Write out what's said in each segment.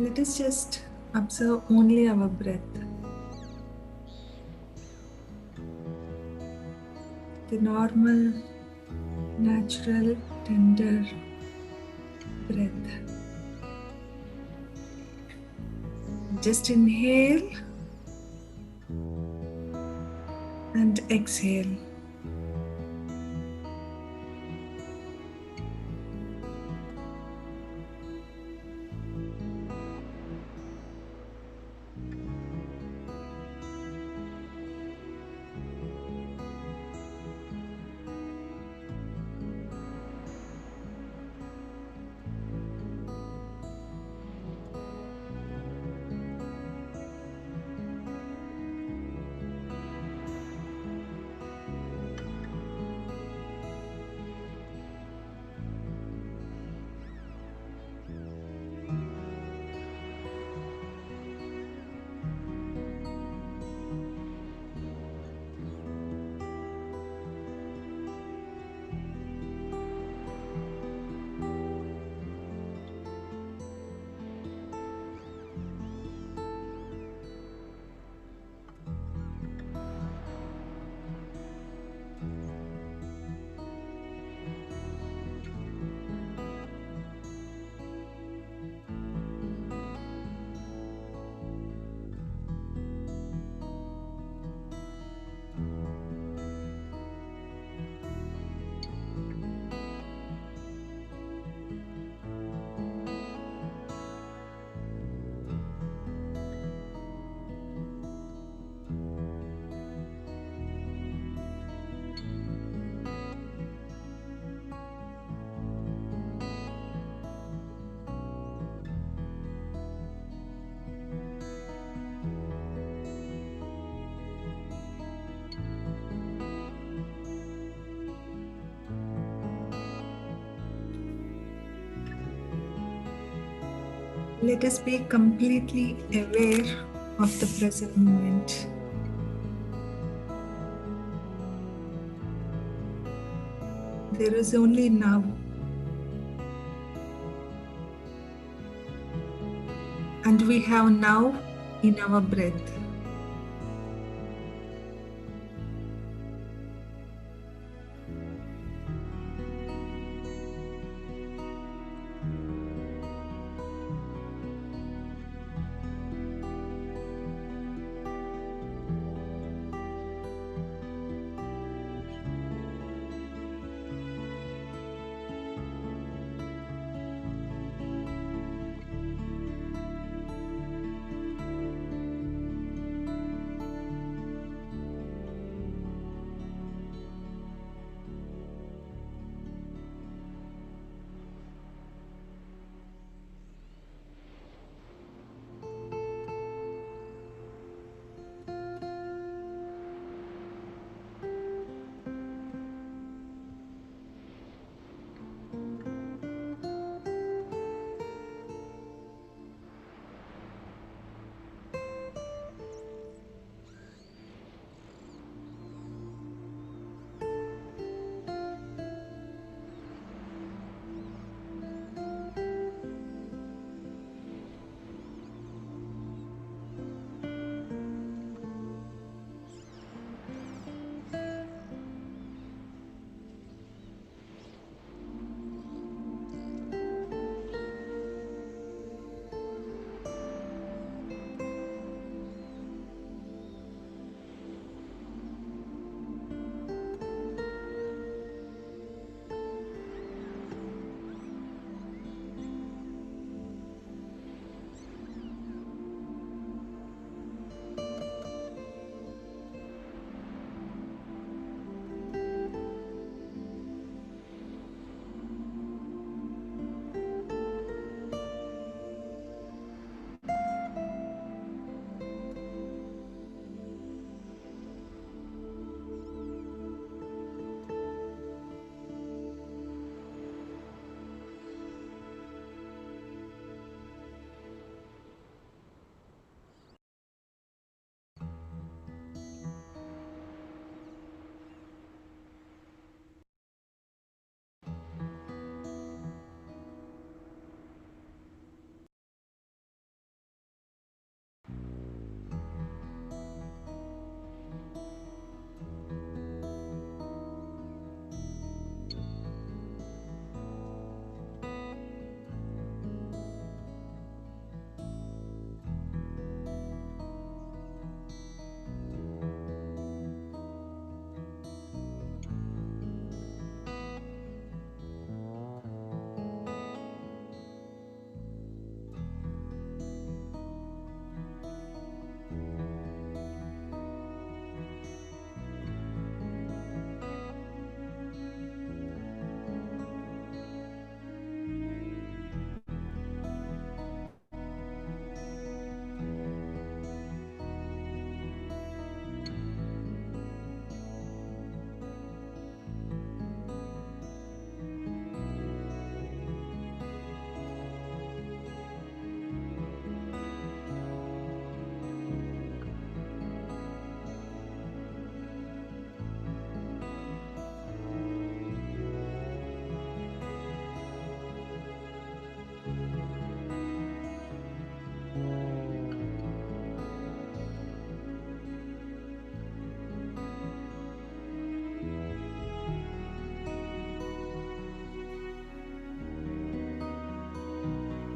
Let us just observe only our breath. The normal, natural, tender breath. Just inhale and exhale. Let us be completely aware of the present moment. There is only now, and we have now in our breath.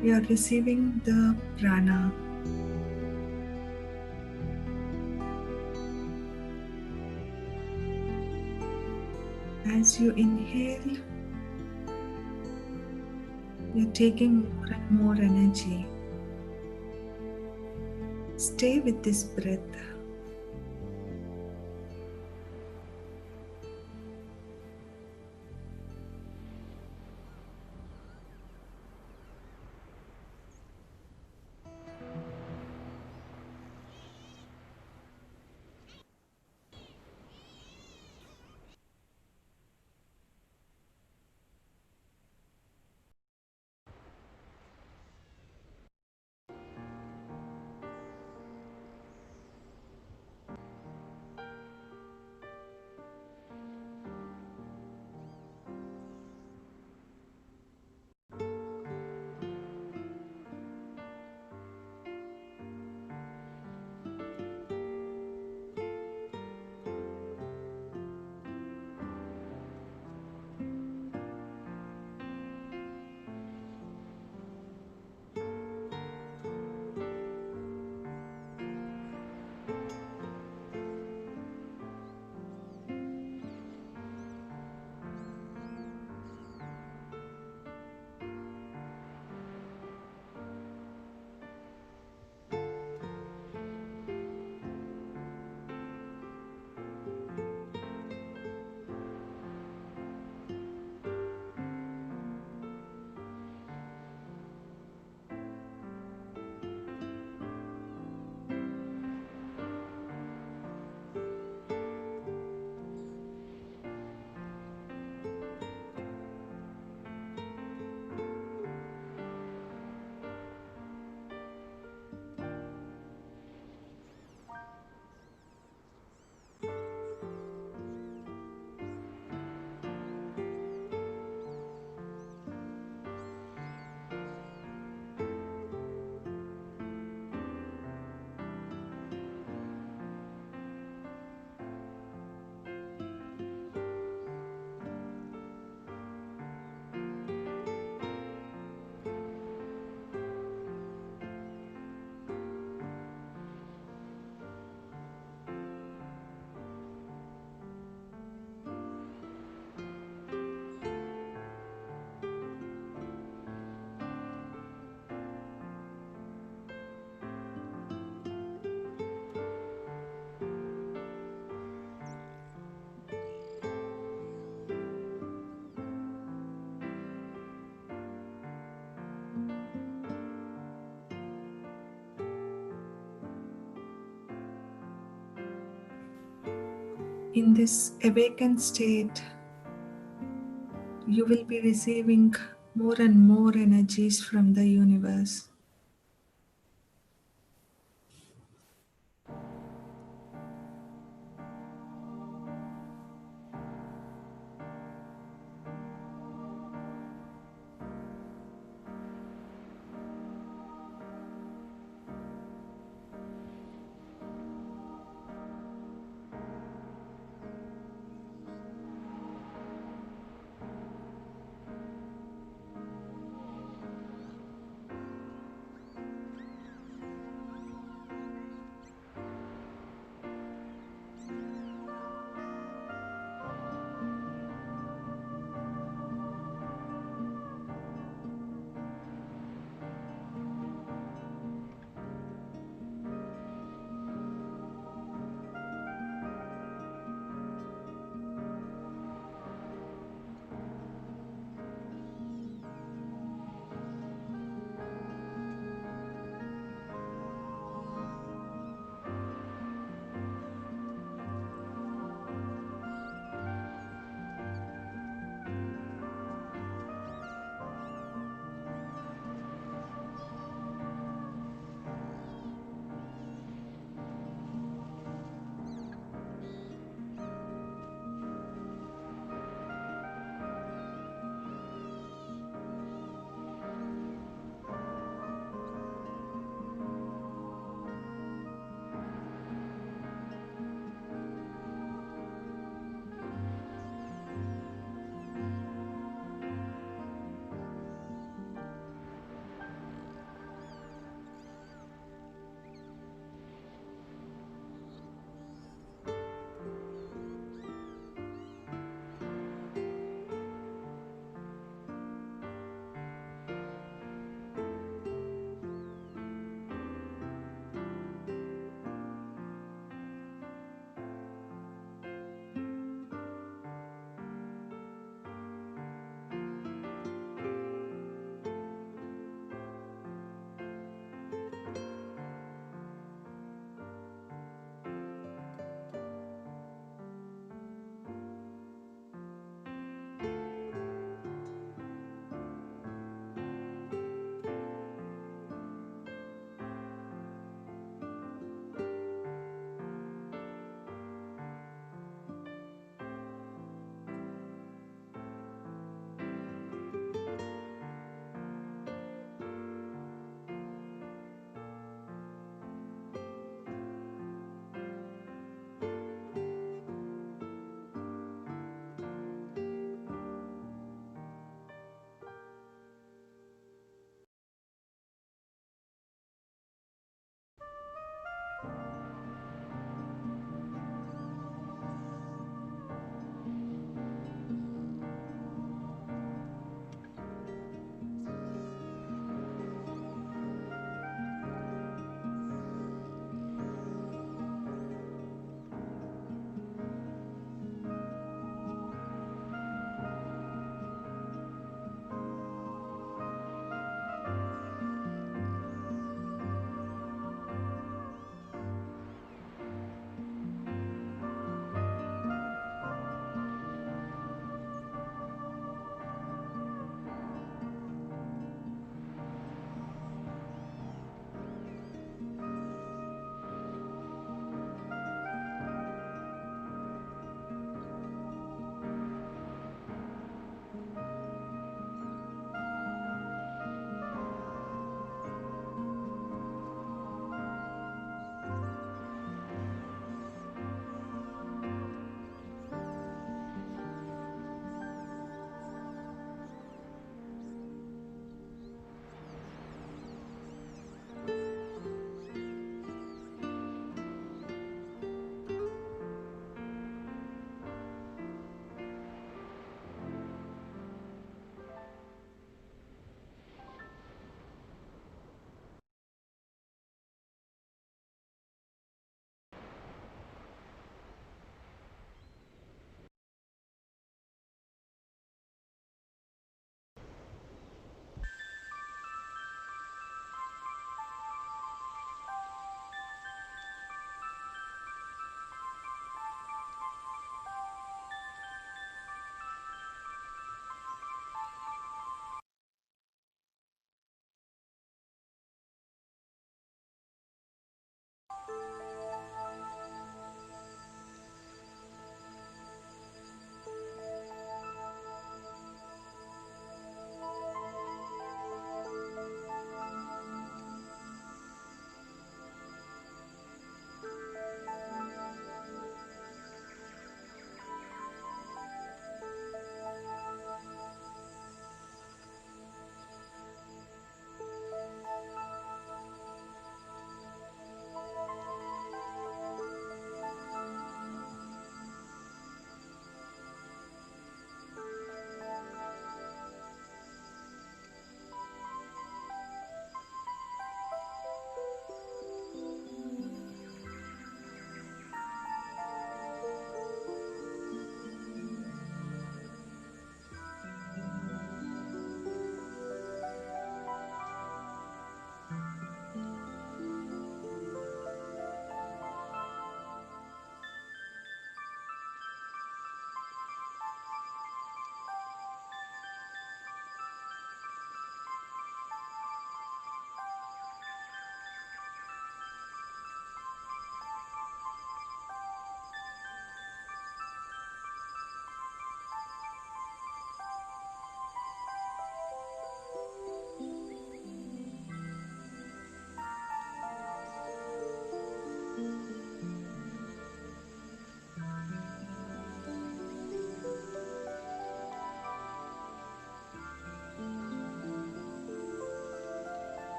You are receiving the prana. As you inhale, you're taking more and more energy. Stay with this breath. In this awakened state, you will be receiving more and more energies from the universe.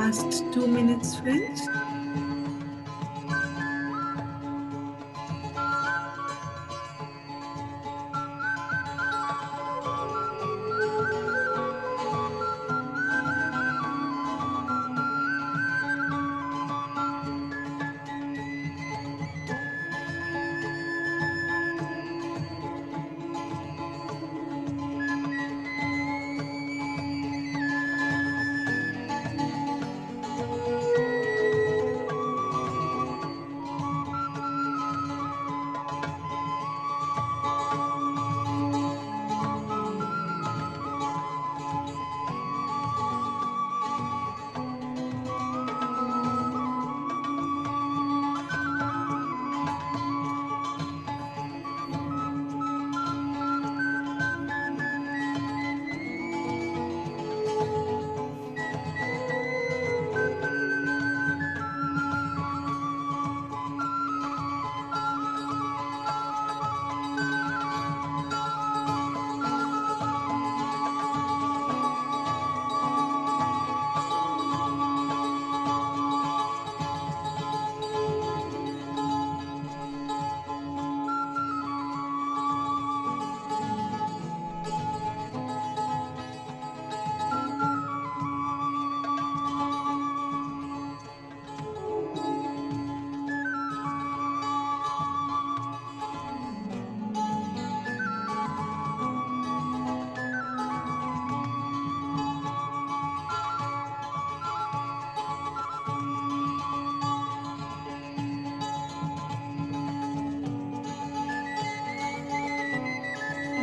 last 2 minutes, friends.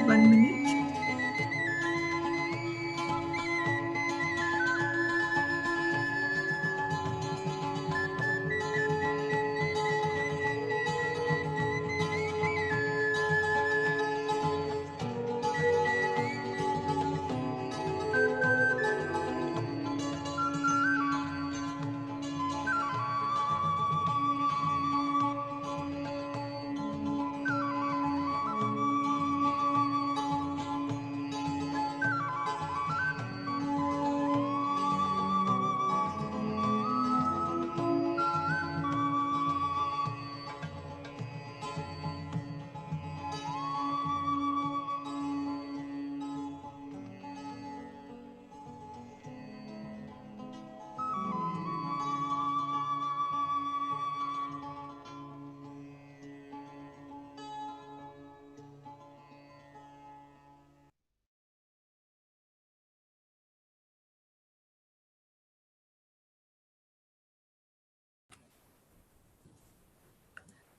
One minute.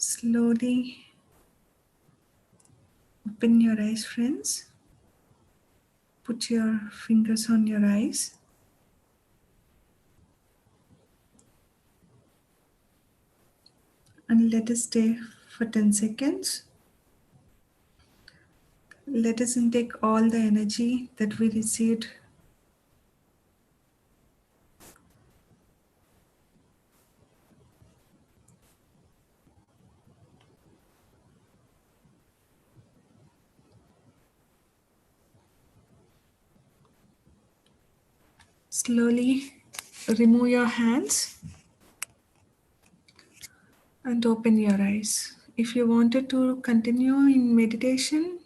Slowly open your eyes, friends. Put your fingers on your eyes and let us stay for 10 seconds. Let us intake all the energy that we received. Slowly remove your hands and open your eyes. If you wanted to continue in meditation,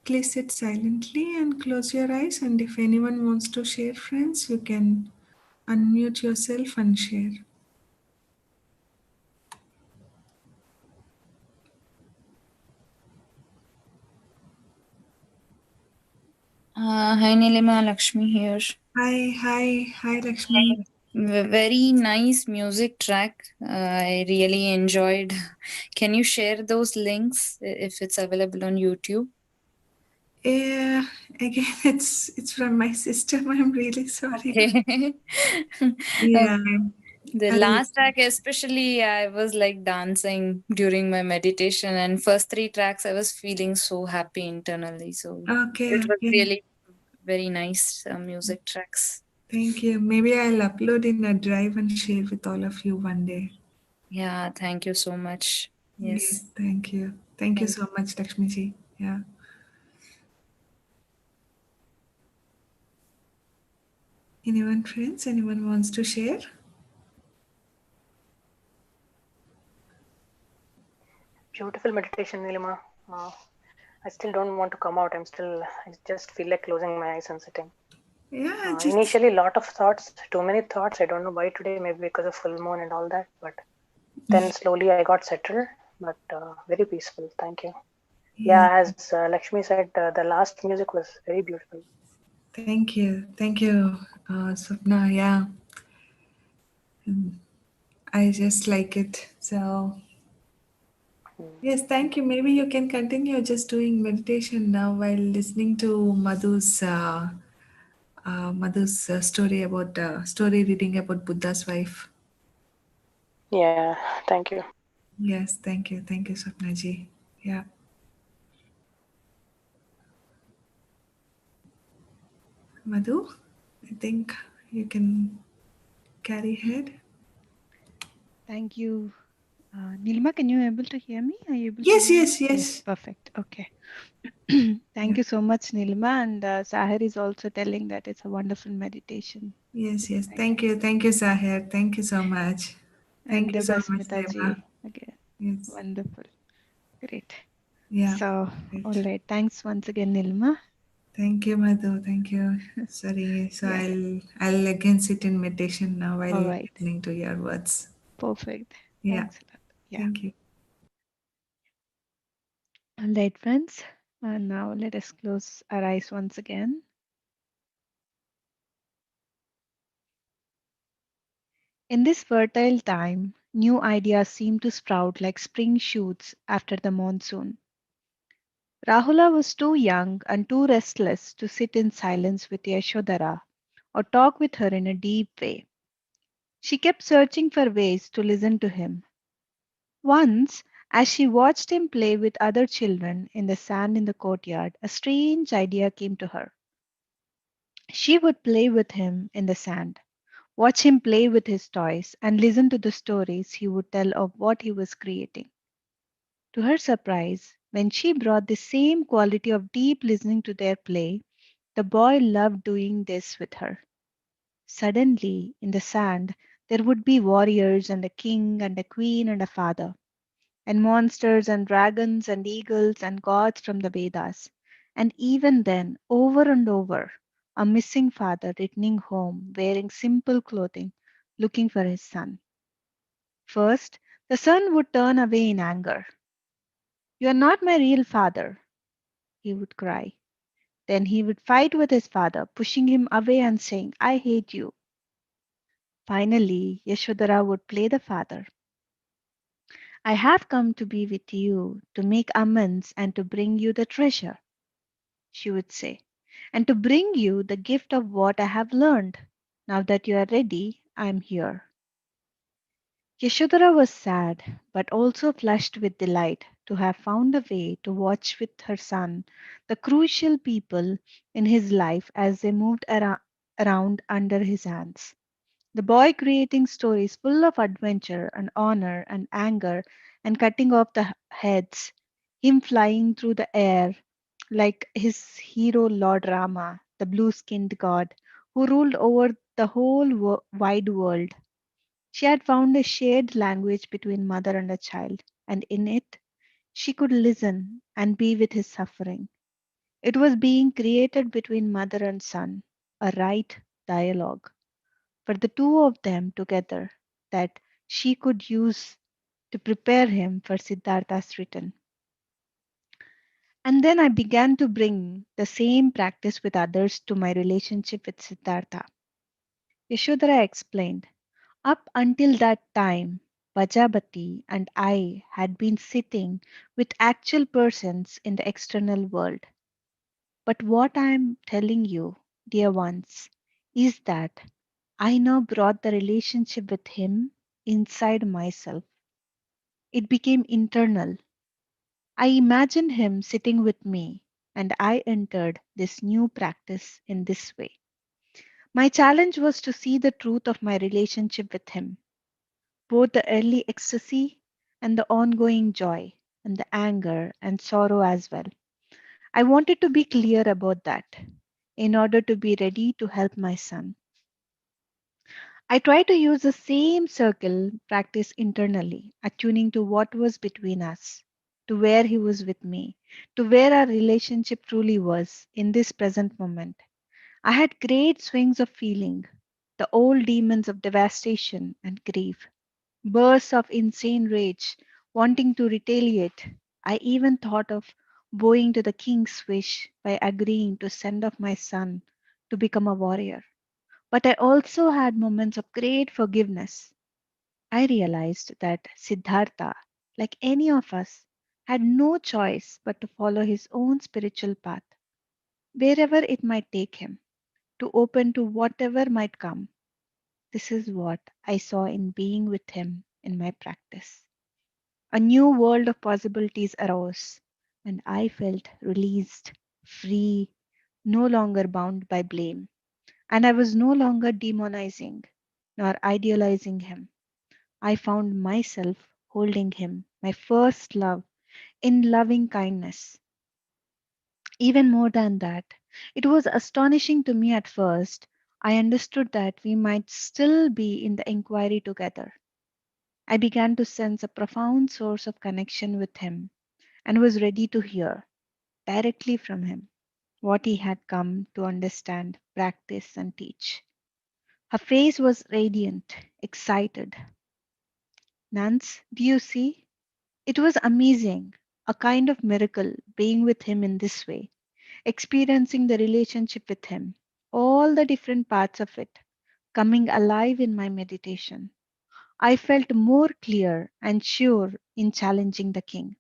please sit silently and close your eyes. And if anyone wants to share, friends, you can unmute yourself and share. Hi Nilima, Lakshmi here. Hi, Lakshmi. Very nice music track. I really enjoyed. Can you share those links if it's available on YouTube? Yeah, again, it's from my system. I'm really sorry. Okay. Yeah, Okay. The I'll, last track, especially, I was like dancing during my meditation, and first three tracks, I was feeling so happy internally. So okay, it was okay. really very nice music tracks. Thank you. Maybe I'll upload in a drive and share with all of you one day. Yeah, thank you so much. Yes, Yes. thank you. Thank you Thank so much, Lakshmi ji. Yeah. Anyone, friends? Anyone wants to share? Beautiful meditation, Nilima. Uh, I still don't want to come out. I just feel like closing my eyes and sitting. Yeah, just Initially, a lot of thoughts, too many thoughts. I don't know why today, maybe because of full moon and all that. But then slowly I got settled, but very peaceful. Thank you. yeah. Yeah, as Lakshmi said, the last music was very beautiful. Thank you, Swapna. Yeah, I just like it. So Hmm. yes, thank you. Maybe you can continue just doing meditation now while listening to Madhu's story reading about Buddha's wife. Yeah, thank you. Yes, thank you, Swapna ji. Yeah, Madhu, I think you can carry ahead. Thank you. Nilma, can you able to hear me? Are you able to Yes, hear me? yes, Yes, yes. perfect. Okay. Yeah, Thank you so much, Nilma. And Sahar is also telling that it's a wonderful meditation. yes, yes. Thank you. Thank you, Sahir. Thank you so much. Thank And you so much, Basmita Nema. ji. Okay. Yes, Wonderful. Great. yeah, So, all great. right. Thanks once again, Nilma. Thank you, Madhu. Thank you. Sorry. So Yeah. I'll again sit in meditation now while All right. listening to your words. Perfect. Yeah. Thanks a lot. Yeah. Thank you. All right, friends. And now let us close our eyes once again. In this fertile time, new ideas seem to sprout like spring shoots after the monsoon. Rahula was too young and too restless to sit in silence with Yashodhara or talk with her in a deep way. She kept searching for ways to listen to him. Once, as she watched him play with other children in the sand in the courtyard, a strange idea came to her. She would play with him in the sand, watch him play with his toys, and listen to the stories he would tell of what he was creating. To her surprise, when she brought the same quality of deep listening to their play, the boy loved doing this with her. Suddenly, in the sand, there would be warriors and a king and a queen and a father, and monsters and dragons and eagles and gods from the Vedas. And even then, over and over, a missing father returning home wearing simple clothing, looking for his son. First, the son would turn away in anger. You are not my real father, he would cry. Then he would fight with his father, pushing him away and saying, I hate you. Finally, Yashodhara would play the father. I have come to be with you, to make amends and to bring you the treasure, she would say, and to bring you the gift of what I have learned. Now that you are ready, I am here. Yashodhara was sad, but also flushed with delight to have found a way to watch with her son the crucial people in his life as they moved around under his hands. The boy creating stories full of adventure and honor and anger and cutting off the heads, him flying through the air like his hero Lord Rama, the blue skinned god who ruled over the whole wide world. She had found a shared language between mother and a child, and in it she could listen and be with his suffering. It was being created between mother and son, a right dialogue for the two of them together that she could use to prepare him for Siddhartha's return. And then I began to bring the same practice with others to my relationship with Siddhartha. Yashodhara explained. Up until that time, Vajabati and I had been sitting with actual persons in the external world. But what I am telling you, dear ones, is that I now brought the relationship with Him inside myself. It became internal. I imagined Him sitting with me, and I entered this new practice in this way. My challenge was to see the truth of my relationship with Him, both the early ecstasy and the ongoing joy, and the anger and sorrow as well. I wanted to be clear about that in order to be ready to help my son. I tried to use the same circle practice internally, attuning to what was between us. to where he was with me, to where our relationship truly was in this present moment. I had great swings of feeling, the old demons of devastation and grief, bursts of insane rage, wanting to retaliate. I even thought of bowing to the king's wish by agreeing to send off my son to become a warrior. But I also had moments of great forgiveness. I realized that Siddhartha, like any of us, had no choice but to follow his own spiritual path, wherever it might take him, to open to whatever might come. This is what I saw in being with him in my practice. A new world of possibilities arose, and I felt released, free, no longer bound by blame. And I was no longer demonizing nor idealizing him. I found myself holding him, my first love, in loving kindness. Even more than that, it was astonishing to me at first. I understood that we might still be in the inquiry together. I began to sense a profound source of connection with him and was ready to hear directly from him what he had come to understand, practice, and teach. Her face was radiant, excited. Nance, do you see? It was amazing, a kind of miracle being with him in this way, experiencing the relationship with him, all the different parts of it coming alive in my meditation. I felt more clear and sure in challenging the king.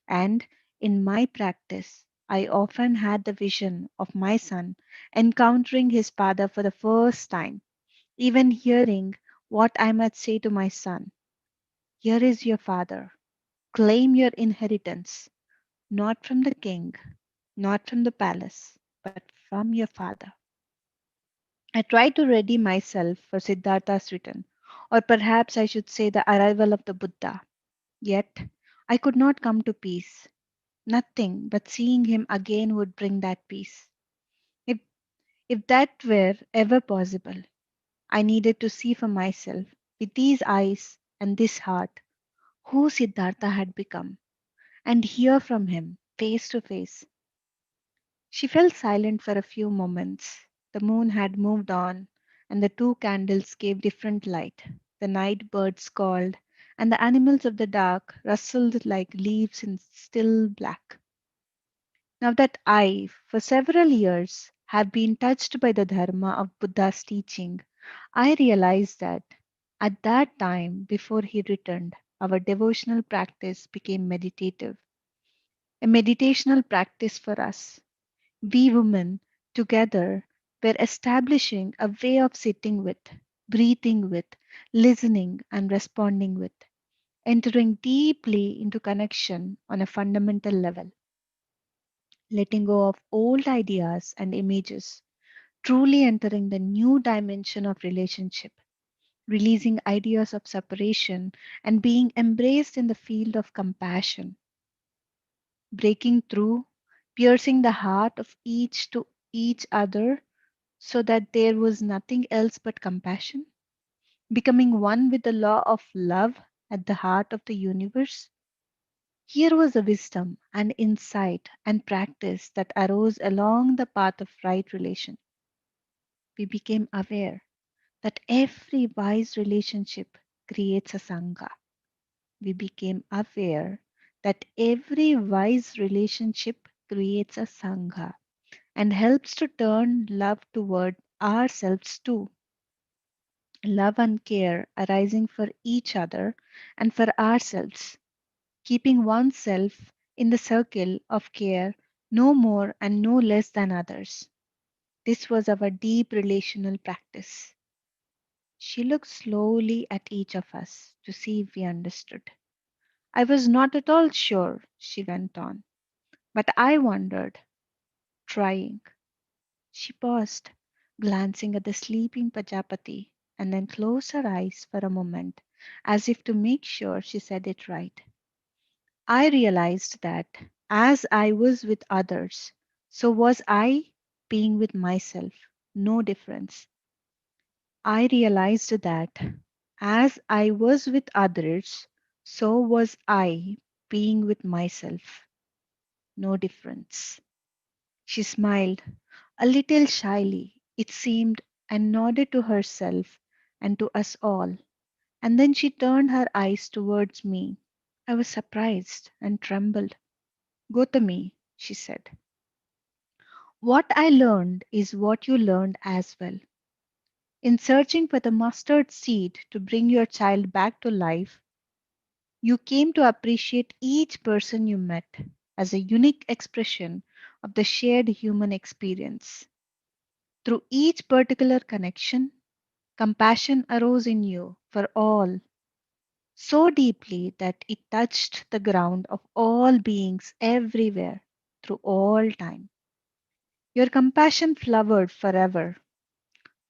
And in my practice, I often had the vision of my son encountering his father for the first time, even hearing what I might say to my son. Here is your father. Claim your inheritance, not from the king, not from the palace, but from your father. I tried to ready myself for Siddhartha's return, or perhaps I should say the arrival of the Buddha. Yet I could not come to peace. Nothing but seeing him again would bring that peace. If, if that were ever possible, I needed to see for myself, with these eyes and this heart, who Siddhartha had become, and hear from him face to face. She fell silent for a few moments. The moon had moved on, and the two candles gave different light. The night birds called, and the animals of the dark rustled like leaves in still black. Now that I, for several years, have been touched by the Dharma of Buddha's teaching, I realized that at that time, before he returned, our devotional practice became meditative, a meditational practice for us. We women together were establishing a way of sitting with, breathing with, listening and responding with, entering deeply into connection on a fundamental level, letting go of old ideas and images, truly entering the new dimension of relationship, releasing ideas of separation and being embraced in the field of compassion, breaking through, piercing the heart of each to each other so that there was nothing else but compassion, becoming one with the law of love at the heart of the universe. Here was a wisdom and insight and practice that arose along the path of right relation. We became aware that every wise relationship creates a sangha. We became aware that every wise relationship creates a sangha and helps to turn love toward ourselves too. Love and care arising for each other and for ourselves, keeping oneself in the circle of care no more and no less than others. This was our deep relational practice. She looked slowly at each of us to see if we understood. I was not at all sure, she went on, but I wondered, trying. She paused, glancing at the sleeping Pajapati, and then closed her eyes for a moment, as if to make sure she said it right. I realized that as I was with others, so was I being with myself. No difference. I realized that as I was with others, so was I. being with myself. No difference. She smiled, a little shyly, it seemed, and nodded to herself and to us all. And then she turned her eyes towards me. I was surprised and trembled. Gotami, she said, what I learned is what you learned as well. In searching for the mustard seed to bring your child back to life, you came to appreciate each person you met as a unique expression of the shared human experience. Through each particular connection, compassion arose in you for all so deeply that it touched the ground of all beings everywhere through all time. Your compassion flowered forever.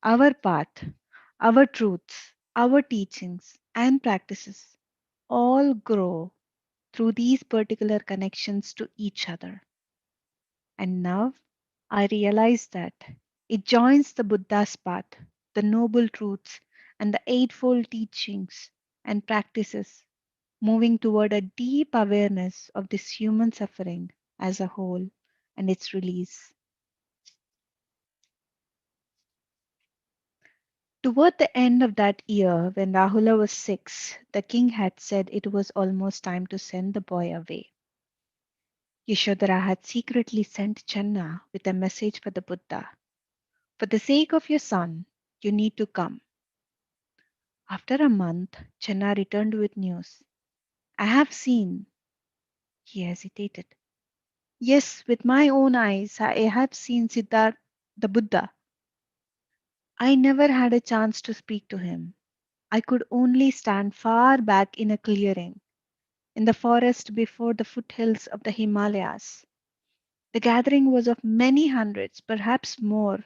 Our path, our truths, our teachings, and practices all grow through these particular connections to each other. And now I realize that it joins the Buddha's path, the noble truths, and the Eightfold Teachings and practices, moving toward a deep awareness of this human suffering as a whole and its release. Toward the end of that year, when Rahula was 6, the king had said it was almost time to send the boy away. Yashodhara had secretly sent Channa with a message for the Buddha. For the sake of your son, you need to come. After a month, Channa returned with news. I have seen. He hesitated. Yes, with my own eyes, I have seen Siddhartha, the Buddha. I never had a chance to speak to him. I could only stand far back in a clearing, in the forest before the foothills of the Himalayas. The gathering was of many hundreds, perhaps more.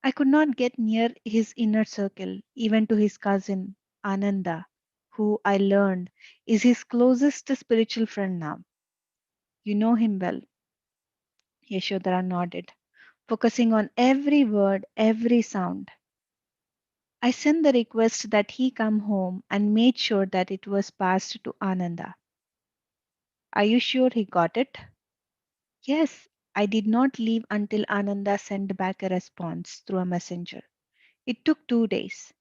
I could not get near his inner circle, even to his cousin, Ananda, who I learned is his closest spiritual friend now. You know him well. Yashodhara nodded, focusing on every word, every sound. I sent the request that he come home and made sure that it was passed to Ananda. Are you sure he got it? Yes, I did not leave until Ananda sent back a response through a messenger. It took 2 days.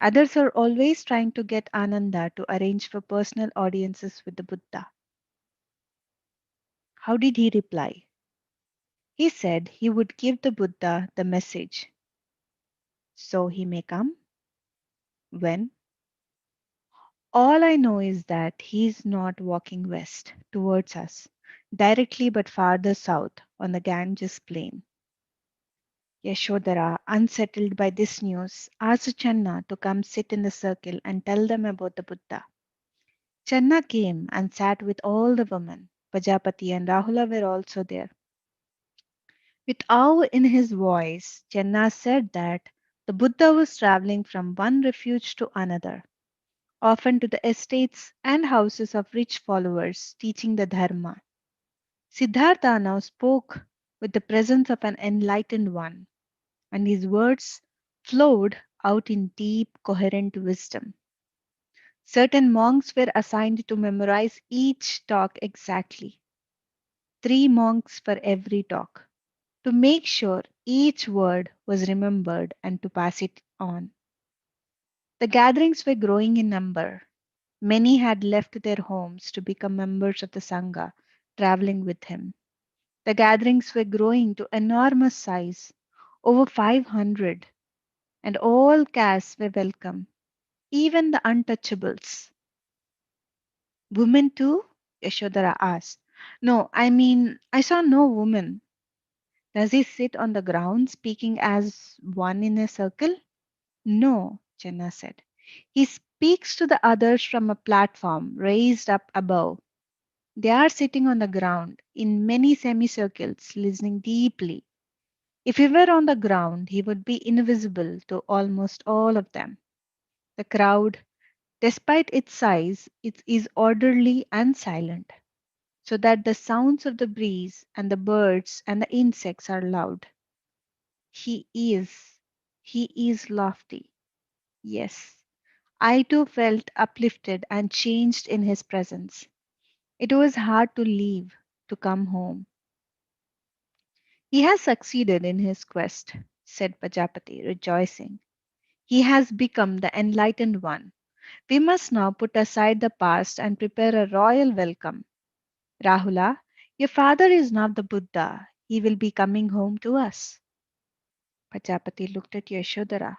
Others are always trying to get Ananda to arrange for personal audiences with the Buddha. How did he reply? He said he would give the Buddha the message. So he may come? When? All I know is that he is not walking west towards us, directly but farther south on the Ganges plain. Yashodhara, unsettled by this news, asked Channa to come sit in the circle and tell them about the Buddha. Channa came and sat with all the women. Pajapati and Rahula were also there. With awe in his voice, Channa said that the Buddha was traveling from one refuge to another, often to the estates and houses of rich followers, teaching the Dharma. Siddhartha now spoke with the presence of an enlightened one, and his words flowed out in deep, coherent wisdom. Certain monks were assigned to memorize each talk exactly, 3 monks for every talk, to make sure each word was remembered and to pass it on. The gatherings were growing in number. Many had left their homes to become members of the Sangha, traveling with him. The gatherings were growing to enormous size, over 500, and all castes were welcome, even the untouchables. Women too? Yashodhara asked. No, I mean, I saw no woman. Does he sit on the ground speaking as one in a circle? No, Chenna said. He speaks to the others from a platform raised up above. They are sitting on the ground in many semicircles, listening deeply. If he were on the ground, he would be invisible to almost all of them. The crowd, despite its size, it is orderly and silent, so that the sounds of the breeze and the birds and the insects are loud. He is, he is lofty. Yes, I too felt uplifted and changed in his presence. It was hard to leave, to come home. He has succeeded in his quest, said Pajapati, rejoicing. He has become the enlightened one. We must now put aside the past and prepare a royal welcome. Rahula, your father is now the Buddha. He will be coming home to us. Pajapati looked at Yashodhara.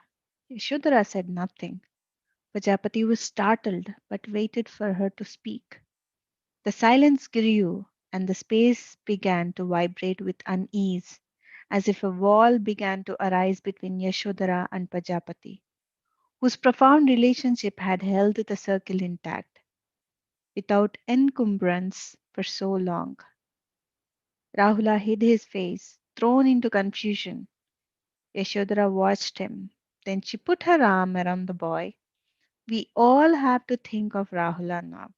Yashodhara said nothing. Pajapati was startled but waited for her to speak. The silence grew and the space began to vibrate with unease, as if a wall began to arise between Yashodhara and Pajapati, whose profound relationship had held the circle intact, without encumbrance for so long. Rahula hid his face, thrown into confusion. Yashodhara watched him. Then she put her arm around the boy. We all have to think of Rahula now.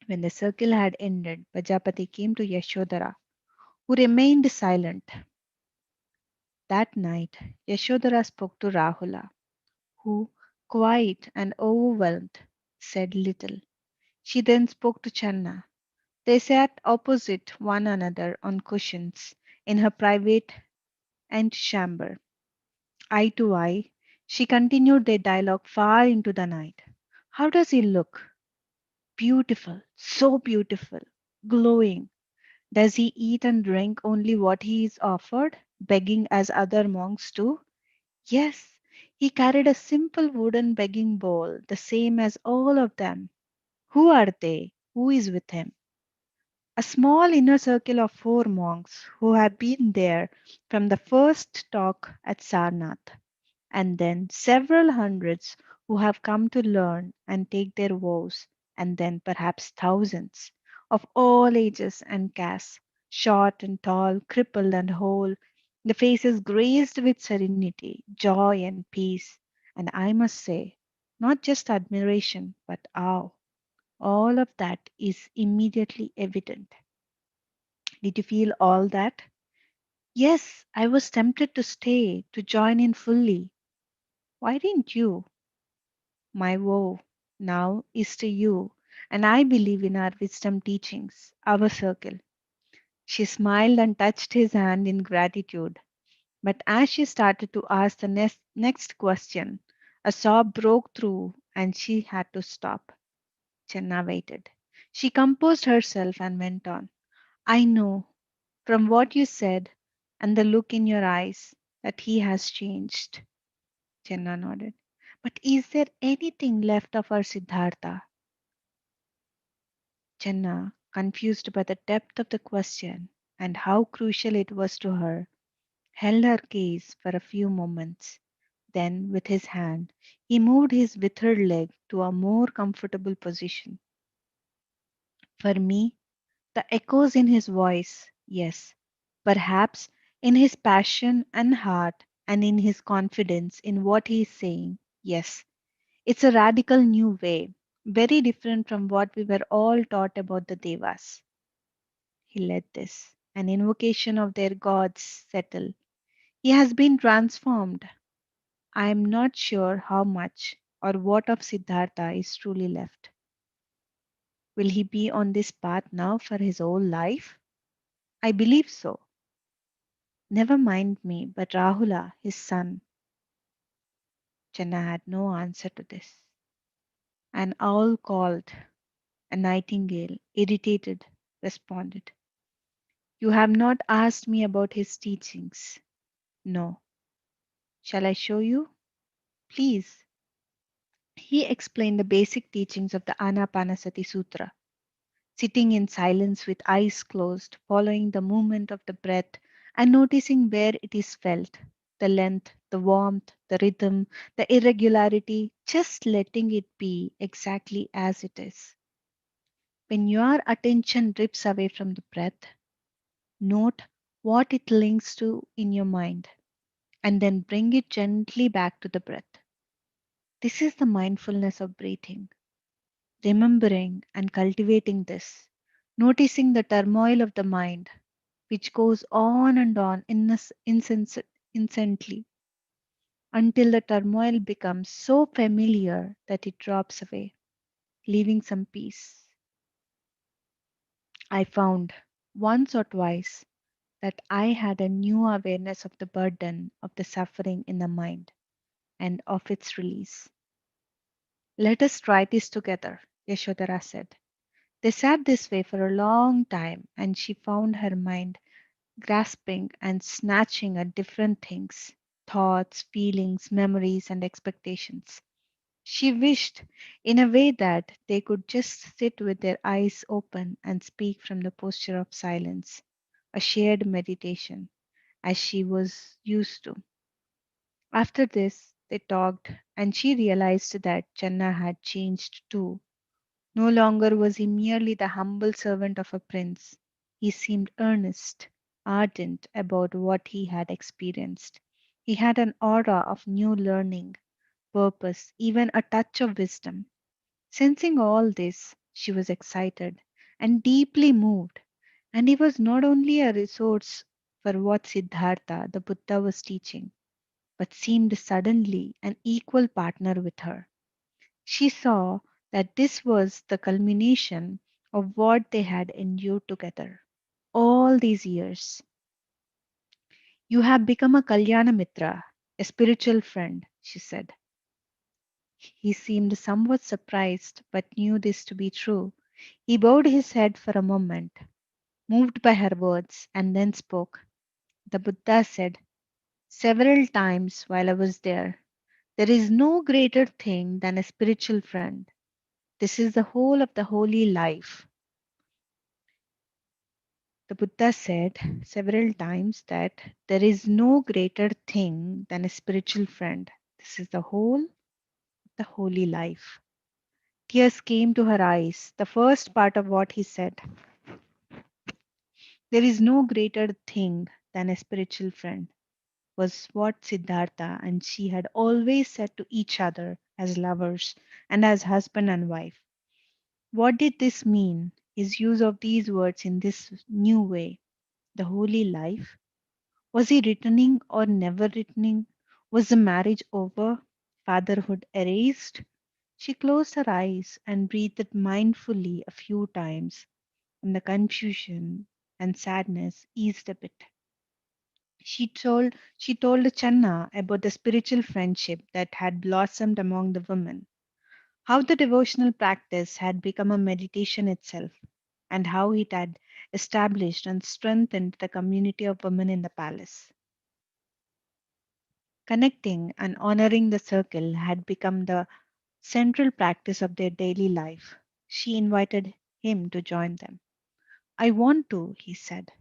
When the circle had ended, Pajapati came to Yashodhara, who remained silent. That night, Yashodhara spoke to Rahula, who, quiet and overwhelmed, said little. She then spoke to Channa. They sat opposite one another on cushions in her private antechamber. Eye to eye, she continued their dialogue far into the night. How does he look? Beautiful, so beautiful, glowing. Does he eat and drink only what he is offered, begging as other monks do? Yes, he carried a simple wooden begging bowl, the same as all of them. Who are they? Who is with him? A small inner circle of 4 monks who have been there from the first talk at Sarnath, and then several hundreds who have come to learn and take their vows, and then perhaps thousands of all ages and castes, short and tall, crippled and whole, the faces graced with serenity, joy, and peace, and I must say, not just admiration, but awe. All of that is immediately evident. Did you feel all that? Yes, I was tempted to stay, to join in fully. Why didn't you? My woe now is to you, and I believe in our wisdom teachings, our circle. She smiled and touched his hand in gratitude. But as she started to ask the next question, a sob broke through and she had to stop. Chenna waited. She composed herself and went on. I know from what you said and the look in your eyes that he has changed. Chenna nodded. But is there anything left of our Siddhartha? Chenna, confused by the depth of the question and how crucial it was to her, held her gaze for a few moments. Then, with his hand, he moved his withered leg to a more comfortable position. For me, the echoes in his voice, yes, perhaps in his passion and heart and in his confidence in what he is saying, yes. It's a radical new way, very different from what we were all taught about the Devas. He led this, an invocation of their gods settle. He has been transformed. I am not sure how much or what of Siddhartha is truly left. Will he be on this path now for his whole life? I believe so. Never mind me, but Rahula, his son. Channa had no answer to this. An owl called, a nightingale, irritated, responded. You have not asked me about his teachings. No. Shall I show you? Please. He explained the basic teachings of the Anapanasati Sutra, sitting in silence with eyes closed, following the movement of the breath and noticing where it is felt, the length, the warmth, the rhythm, the irregularity, just letting it be exactly as it is. When your attention drifts away from the breath, note what it links to in your mind and then bring it gently back to the breath. This is the mindfulness of breathing, remembering and cultivating this, noticing the turmoil of the mind, which goes on and on incessantly until the turmoil becomes so familiar that it drops away, leaving some peace. I found once or twice that I had a new awareness of the burden of the suffering in the mind and of its release. Let us try this together, Yashodhara said. They sat this way for a long time, and she found her mind grasping and snatching at different things: thoughts, feelings, memories, and expectations. She wished, in a way, that they could just sit with their eyes open and speak from the posture of silence, a shared meditation, as she was used to. After this, they talked, and she realized that Channa had changed too. No longer was he merely the humble servant of a prince. He seemed earnest, ardent about what he had experienced. He had an aura of new learning, purpose, even a touch of wisdom. Sensing all this, she was excited and deeply moved. And he was not only a resource for what Siddhartha, the Buddha, was teaching, but seemed suddenly an equal partner with her. She saw that this was the culmination of what they had endured together all these years. You have become a Kalyana Mitra, a spiritual friend, she said. He seemed somewhat surprised, but knew this to be true. He bowed his head for a moment, moved by her words, and then spoke. The Buddha said several times while I was there, there is no greater thing than a spiritual friend. This is the whole of the holy life. The Buddha said several times that there is no greater thing than a spiritual friend. This is the whole of the holy life. Tears came to her eyes. The first part of what he said, there is no greater thing than a spiritual friend, was what Siddhartha and she had always said to each other as lovers and as husband and wife. What did this mean? His use of these words in this new way, the holy life? Was he returning or never returning? Was the marriage over? Fatherhood erased? She closed her eyes and breathed mindfully a few times, and the confusion and sadness eased a bit. She told Channa about the spiritual friendship that had blossomed among the women, how the devotional practice had become a meditation itself, and how it had established and strengthened the community of women in the palace. Connecting and honoring the circle had become the central practice of their daily life. She invited him to join them. I want to, he said,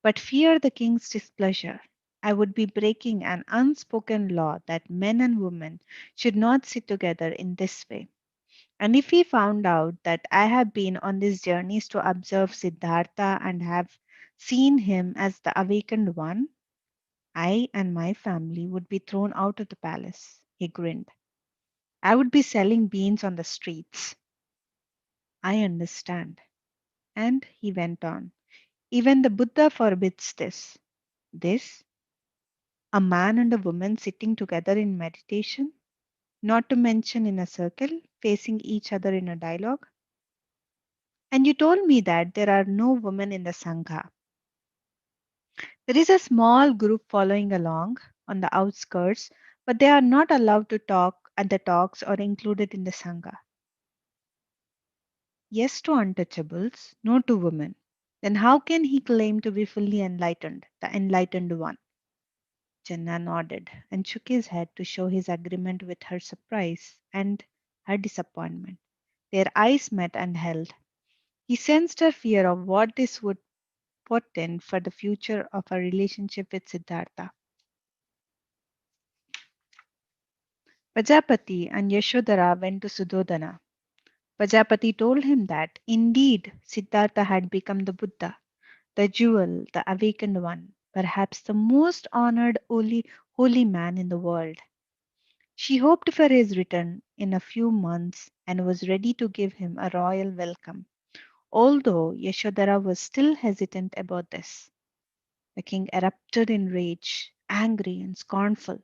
but fear the king's displeasure. I would be breaking an unspoken law that men and women should not sit together in this way. And if he found out that I have been on these journeys to observe Siddhartha and have seen him as the awakened one, I and my family would be thrown out of the palace. He grinned. I would be selling beans on the streets. I understand. And he went on. Even the Buddha forbids this. This, a man and a woman sitting together in meditation, not to mention in a circle, facing each other in a dialogue. And you told me that there are no women in the Sangha. There is a small group following along on the outskirts, but they are not allowed to talk at the talks or included in the Sangha. Yes to untouchables, no to women. Then how can he claim to be fully enlightened, the enlightened one? Janna nodded and shook his head to show his agreement with her surprise and her disappointment. Their eyes met and held. He sensed her fear of what this would portend for the future of her relationship with Siddhartha. Pajapati and Yashodhara went to Sudodana. Pajapati told him that indeed Siddhartha had become the Buddha, the jewel, the awakened one, perhaps the most honored holy man in the world. She hoped for his return in a few months and was ready to give him a royal welcome, although Yashodhara was still hesitant about this. The king erupted in rage, angry and scornful.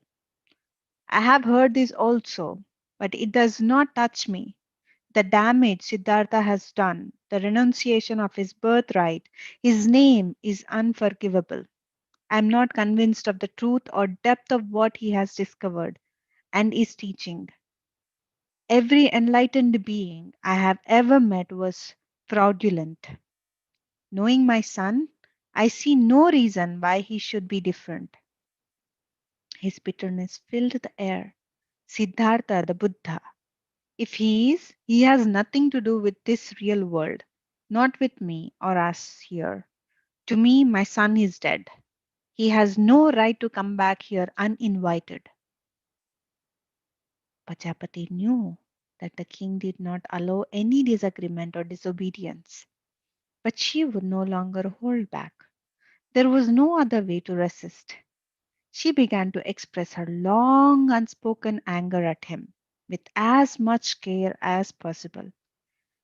I have heard this also, but it does not touch me. The damage Siddhartha has done, the renunciation of his birthright, his name is unforgivable. I am not convinced of the truth or depth of what he has discovered and is teaching. Every enlightened being I have ever met was fraudulent. Knowing my son, I see no reason why he should be different. His bitterness filled the air. Siddhartha, the Buddha, if he is, he has nothing to do with this real world, not with me or us here. To me, my son is dead. He has no right to come back here uninvited. Pajapati knew that the king did not allow any disagreement or disobedience, but she would no longer hold back. There was no other way to resist. She began to express her long unspoken anger at him with as much care as possible,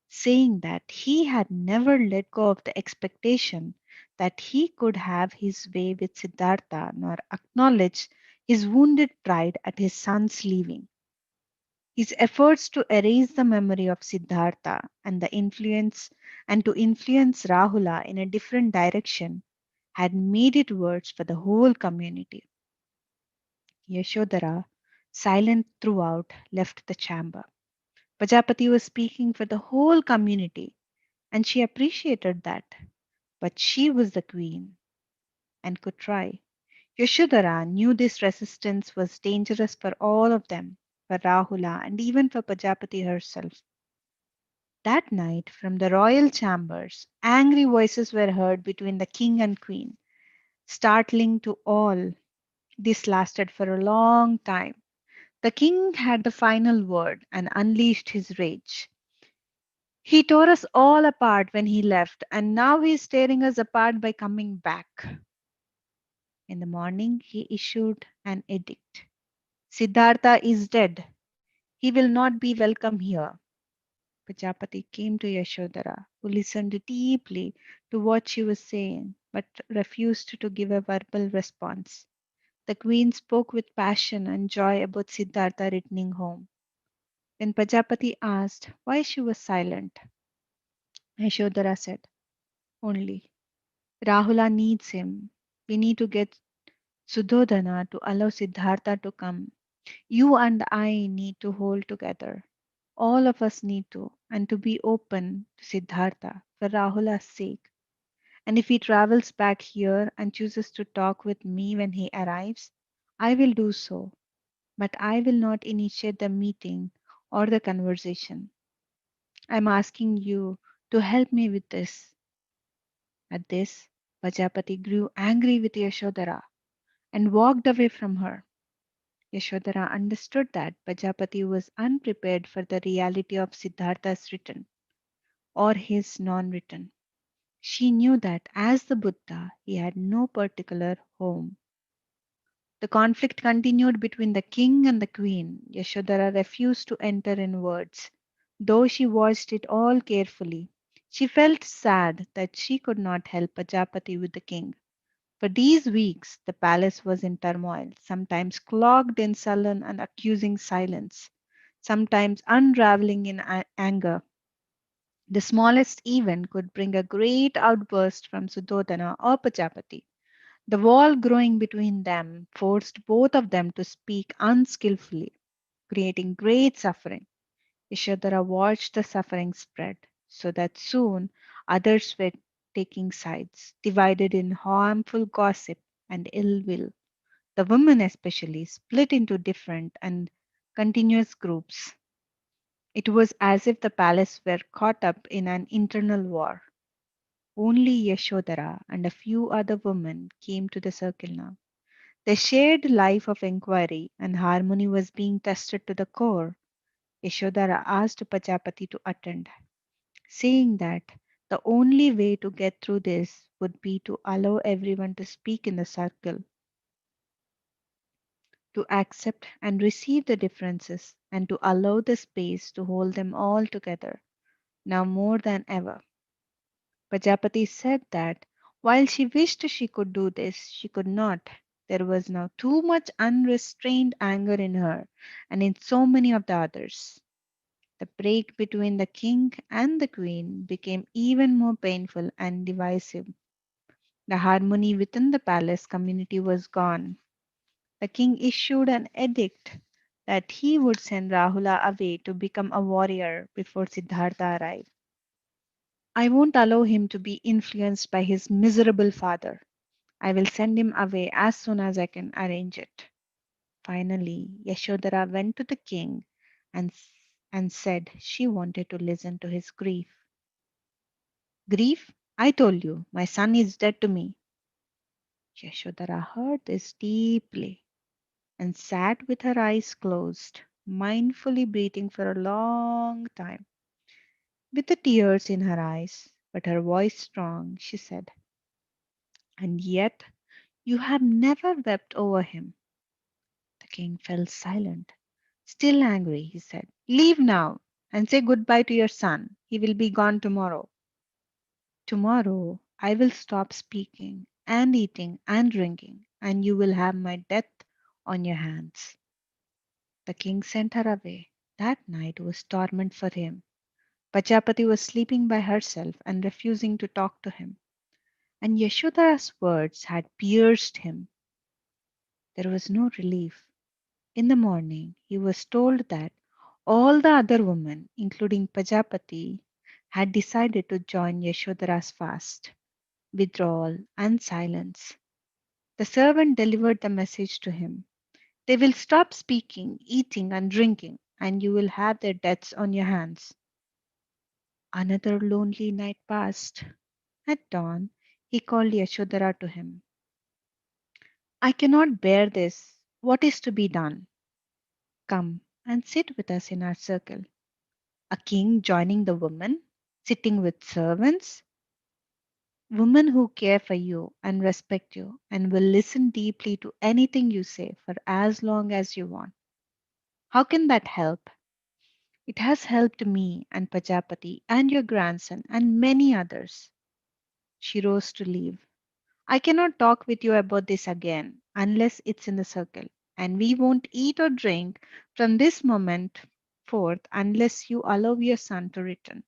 saying that he had never let go of the expectation that he could have his way with Siddhartha nor acknowledge his wounded pride at his son's leaving. His efforts to erase the memory of Siddhartha and to influence Rahula in a different direction had made it worse for the whole community. Yashodhara, silent throughout, left the chamber. Pajapati was speaking for the whole community, and she appreciated that. But she was the queen and could try. Yashodhara knew this resistance was dangerous for all of them, for Rahula and even for Pajapati herself. That night, from the royal chambers, angry voices were heard between the king and queen, startling to all. This lasted for a long time. The king had the final word and unleashed his rage. He tore us all apart when he left, and now he is tearing us apart by coming back. In the morning, he issued an edict. Siddhartha is dead. He will not be welcome here. Prajapati came to Yashodhara, who listened deeply to what she was saying, but refused to give a verbal response. The queen spoke with passion and joy about Siddhartha returning home. When Prajapati asked why she was silent, Yashodhara said, only Rahula needs him. We need to get Sudhodana to allow Siddhartha to come. You and I need to hold together. All of us need to, and to be open to Siddhartha for Rahula's sake. And if he travels back here and chooses to talk with me when he arrives, I will do so. But I will not initiate the meeting or the conversation. I'm asking you to help me with this. At this, Pajapati grew angry with Yashodhara and walked away from her. Yashodhara understood that Pajapati was unprepared for the reality of Siddhartha's return or his non return. She knew that as the Buddha, he had no particular home. The conflict continued between the king and the queen. Yashodhara refused to enter in words. Though she watched it all carefully, she felt sad that she could not help Pajapati with the king. For these weeks, the palace was in turmoil, sometimes clogged in sullen and accusing silence, sometimes unraveling in anger. The smallest event could bring a great outburst from Sudodana or Pajapati. The wall growing between them forced both of them to speak unskillfully, creating great suffering. Yashodhara watched the suffering spread, so that soon others were taking sides, divided in harmful gossip and ill will. The women, especially, split into different and continuous groups. It was as if the palace were caught up in an internal war. Only Yashodhara and a few other women came to the circle now. The shared life of inquiry and harmony was being tested to the core. Yashodhara asked Pajapati to attend, saying that the only way to get through this would be to allow everyone to speak in the circle, to accept and receive the differences, and to allow the space to hold them all together, now more than ever. Prajapati said that while she wished she could do this, she could not. There was now too much unrestrained anger in her and in so many of the others. The break between the king and the queen became even more painful and divisive. The harmony within the palace community was gone. The king issued an edict that he would send Rahula away to become a warrior before Siddhartha arrived. I won't allow him to be influenced by his miserable father. I will send him away as soon as I can arrange it. Finally, Yashodhara went to the king and, and said she wanted to listen to his grief. Grief? I told you, my son is dead to me. Yashodhara heard this deeply and sat with her eyes closed, mindfully breathing for a long time. With the tears in her eyes, but her voice strong, she said, "And yet you have never wept over him." The king fell silent. Still angry, he said, "Leave now and say goodbye to your son. He will be gone tomorrow." "Tomorrow I will stop speaking and eating and drinking, and you will have my death on your hands." The king sent her away. That night was torment for him. Pajapati was sleeping by herself and refusing to talk to him, and Yashodhara's words had pierced him. There was no relief. In the morning, he was told that all the other women, including Pajapati, had decided to join Yashodhara's fast, withdrawal, and silence. The servant delivered the message to him. "They will stop speaking, eating, and drinking, and you will have their deaths on your hands." Another lonely night passed. At dawn, he called Yashodhara to him. "I cannot bear this. What is to be done? Come and sit with us in our circle." A king joining the women, sitting with servants, women who care for you and respect you and will listen deeply to anything you say for as long as you want. How can that help? It has helped me and Pajapati and your grandson and many others. She rose to leave. "I cannot talk with you about this again unless it's in the circle, and we won't eat or drink from this moment forth unless you allow your son to return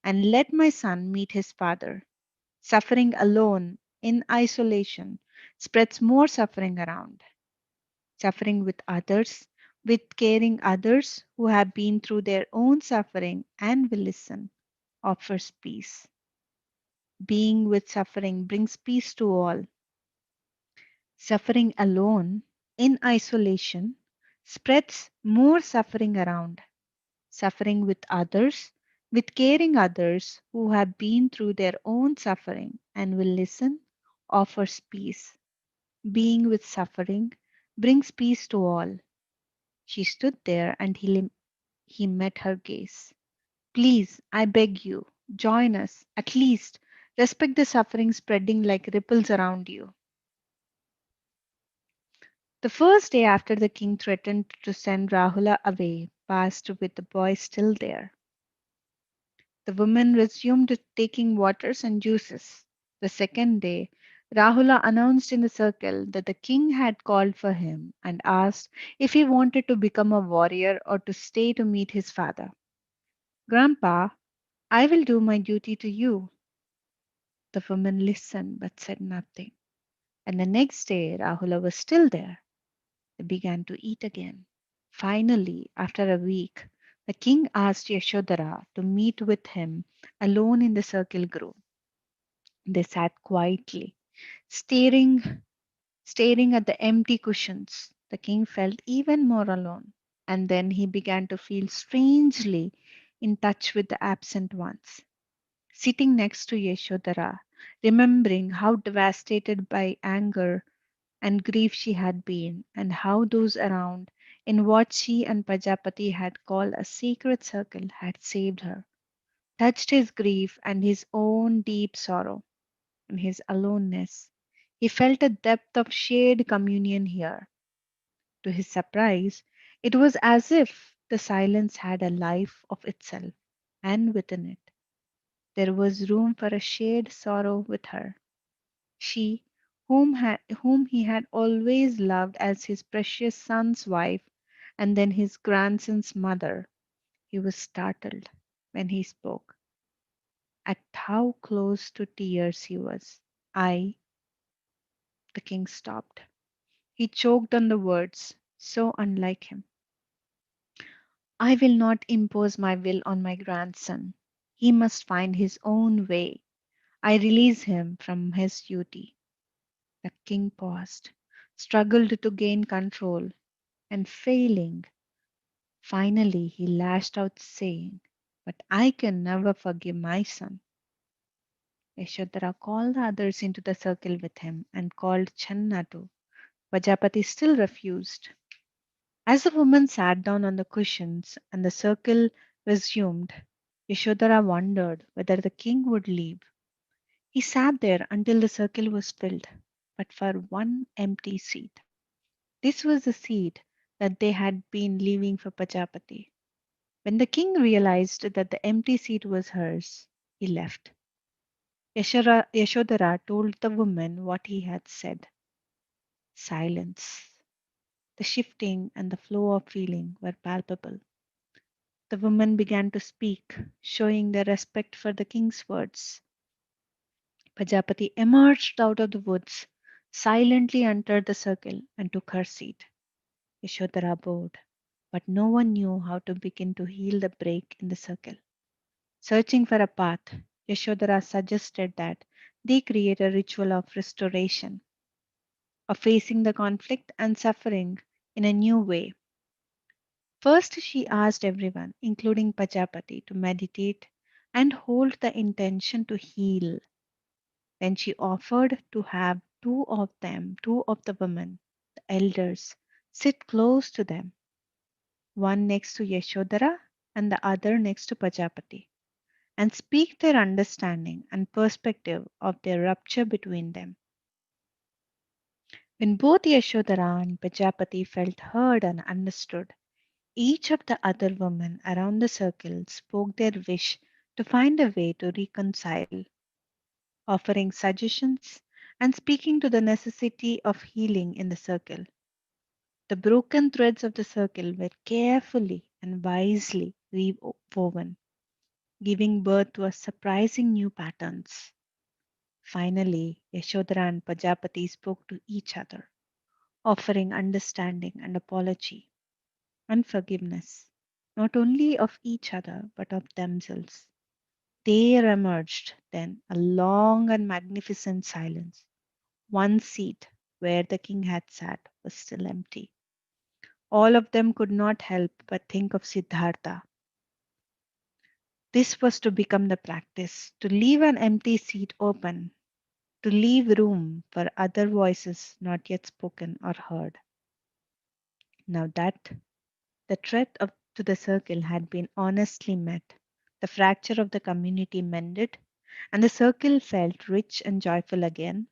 and let my son meet his father. Suffering alone in isolation spreads more suffering around. Suffering with others, with caring others who have been through their own suffering and will listen, offers peace. Being with suffering brings peace to all. Suffering alone in isolation spreads more suffering around. Suffering with others, with caring others who have been through their own suffering and will listen, offers peace. Being with suffering brings peace to all." She stood there and he met her gaze. "Please, I beg you, join us. At least respect the suffering spreading like ripples around you." The first day after the king threatened to send Rahula away passed with the boy still there. The women resumed taking waters and juices. The second day, Rahula announced in the circle that the king had called for him and asked if he wanted to become a warrior or to stay to meet his father. "Grandpa, I will do my duty to you." The woman listened but said nothing. And the next day, Rahula was still there. They began to eat again. Finally, after a week, the king asked Yashodhara to meet with him alone in the circle group. They sat quietly, staring, staring at the empty cushions. The king felt even more alone, and then he began to feel strangely in touch with the absent ones. Sitting next to Yashodhara, remembering how devastated by anger and grief she had been, and how those around, in what she and Pajapati had called a sacred circle, had saved her, touched his grief and his own deep sorrow. In his aloneness, he felt a depth of shared communion here. To his surprise, it was as if the silence had a life of itself, and within it, there was room for a shared sorrow with her. She, whom he had always loved as his precious son's wife and then his grandson's mother, He was startled when he spoke at how close to tears he was. I, the king stopped. He choked on the words, so unlike him. I will not impose my will on my grandson. He must find his own way. I release him from his duty. The king paused, struggled to gain control, and failing, finally he lashed out, saying, "But I can never forgive my son." Yashodhara called the others into the circle with him and called Channa too. Vajapati still refused. As the woman sat down on the cushions and the circle resumed, Yashodhara wondered whether the king would leave. He sat there until the circle was filled, but for one empty seat. This was the seat that they had been leaving for Pajapati. When the king realized that the empty seat was hers, he left. Yashodhara told the woman what he had said. Silence. The shifting and the flow of feeling were palpable. The woman began to speak, showing their respect for the king's words. Pajapati emerged out of the woods, silently entered the circle, and took her seat. Yashodhara bowed, but no one knew how to begin to heal the break in the circle. Searching for a path, Yashodhara suggested that they create a ritual of restoration, of facing the conflict and suffering in a new way. First, she asked everyone, including Pajapati, to meditate and hold the intention to heal. Then she offered to have two of the women, the elders, sit close to them, one next to Yashodhara and the other next to Pajapati, and speak their understanding and perspective of their rupture between them. When both Yashodhara and Pajapati felt heard and understood, each of the other women around the circle spoke their wish to find a way to reconcile, offering suggestions and speaking to the necessity of healing in the circle. The broken threads of the circle were carefully and wisely woven, giving birth to a surprising new patterns. Finally, Yashodhara and Pajapati spoke to each other, offering understanding and apology and forgiveness, not only of each other but of themselves. There emerged then a long and magnificent silence. One seat where the king had sat was still empty. All of them could not help but think of Siddhartha. This was to become the practice, to leave an empty seat open, to leave room for other voices not yet spoken or heard. Now that the threat to the circle had been honestly met, the fracture of the community mended, and the circle felt rich and joyful again,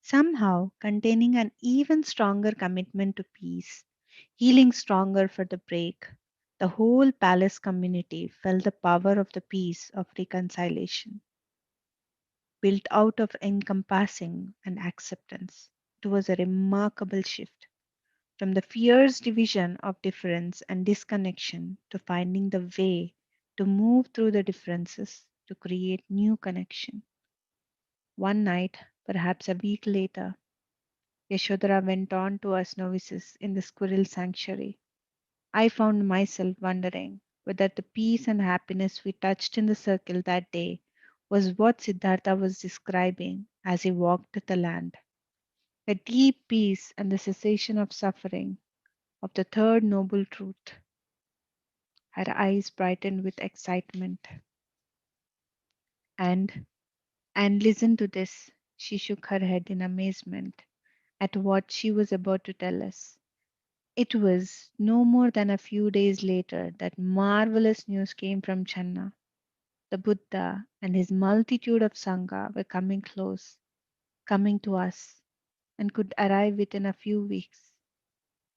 somehow containing an even stronger commitment to peace, healing stronger for the break. The whole palace community felt the power of the peace of reconciliation, built out of encompassing and acceptance. It was a remarkable shift from the fierce division of difference and disconnection to finding the way to move through the differences to create new connection. One night, perhaps a week later, Yashodhara went on to us novices in the squirrel sanctuary. I found myself wondering whether the peace and happiness we touched in the circle that day was what Siddhartha was describing as he walked the land. A deep peace and the cessation of suffering, of the third noble truth. Her eyes brightened with excitement. And listen to this. She shook her head in amazement at what she was about to tell us. It was no more than a few days later that marvelous news came from Channa. The Buddha and his multitude of Sangha were coming close, coming to us, and could arrive within a few weeks.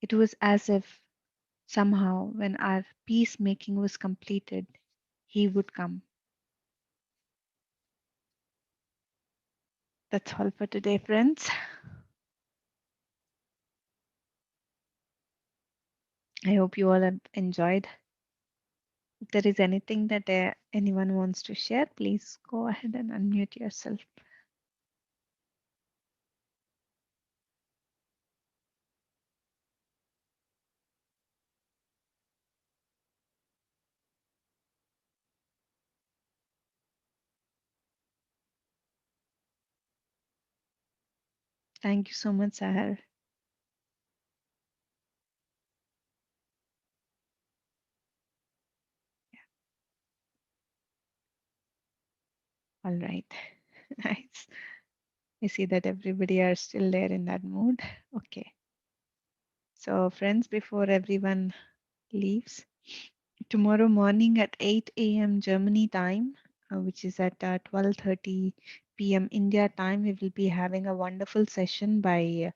It was as if somehow, when our peacemaking was completed, he would come. That's all for today, friends. I hope you all have enjoyed If there is anything that anyone wants to share, please go ahead and unmute yourself. Thank you so much, Sahar. All right. Nice. I see that everybody are still there in that mood. Okay. So friends, before everyone leaves, tomorrow morning at 8 a.m. Germany time, which is at 12:30 p.m. India time, we will be having a wonderful session by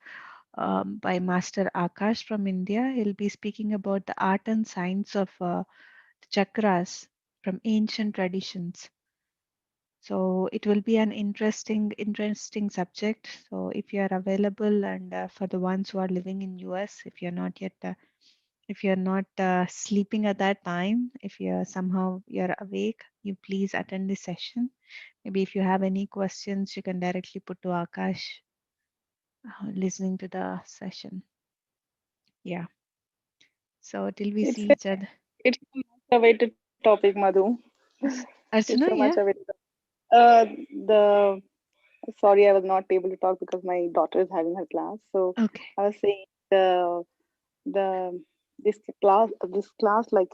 Master Akash from India. He'll be speaking about the art and science of chakras from ancient traditions. So it will be an interesting subject. So if you are available, and for the ones who are living in US, if you're not yet if you're not sleeping at that time, if you're somehow you're awake, you please attend this session. Maybe if you have any questions, you can directly put to Akash listening to the session. Yeah. So till we see each other. It's a much awaited topic, Madhu. Yes. It's so Archana, much yeah. awaited. The sorry, I was not able to talk because my daughter is having her class. So Okay. I was saying the this class like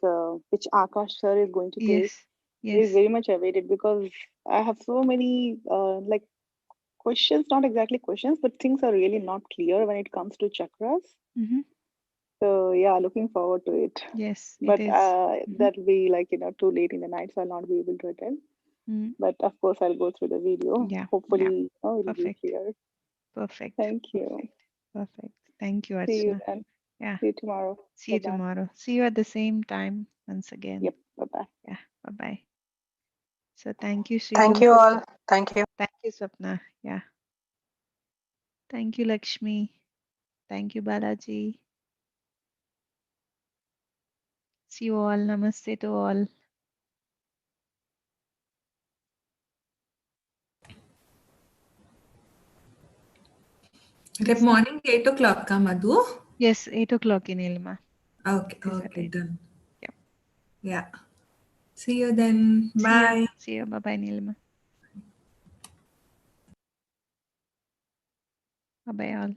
which Akash sir is going to take Yes. is Yes. very much awaited because I have so many like questions, not exactly questions, but things are really not clear when it comes to chakras. Mm-hmm. So yeah, looking forward to it. Yes, it But is. Mm-hmm. that'll be like too late in the night, so I'll not be able to attend. Mm-hmm. But of course, I'll go through the video. Yeah. Yeah. Hopefully, it'll be Perfect. clear. Perfect. Thank you. Perfect. Perfect. Thank you, See you Archana. then. Yeah. See you tomorrow. See Bye you bye. tomorrow. See you at the same time once again. Yep. Bye bye. Yeah. Bye bye. So thank you, Thank Sridu. you all. Thank you. Thank you, Swapna. Yeah. Thank you, Lakshmi. Thank you, Balaji. See you all. Namaste to all. Rep morning 8 o'clock, Madhu. Yes, 8 o'clock in Ilma. Okay, Is that okay, right? done. Yep. Yeah. See you then. See ya. Bye. See ya. Bye bye, Nilma. Bye bye, all.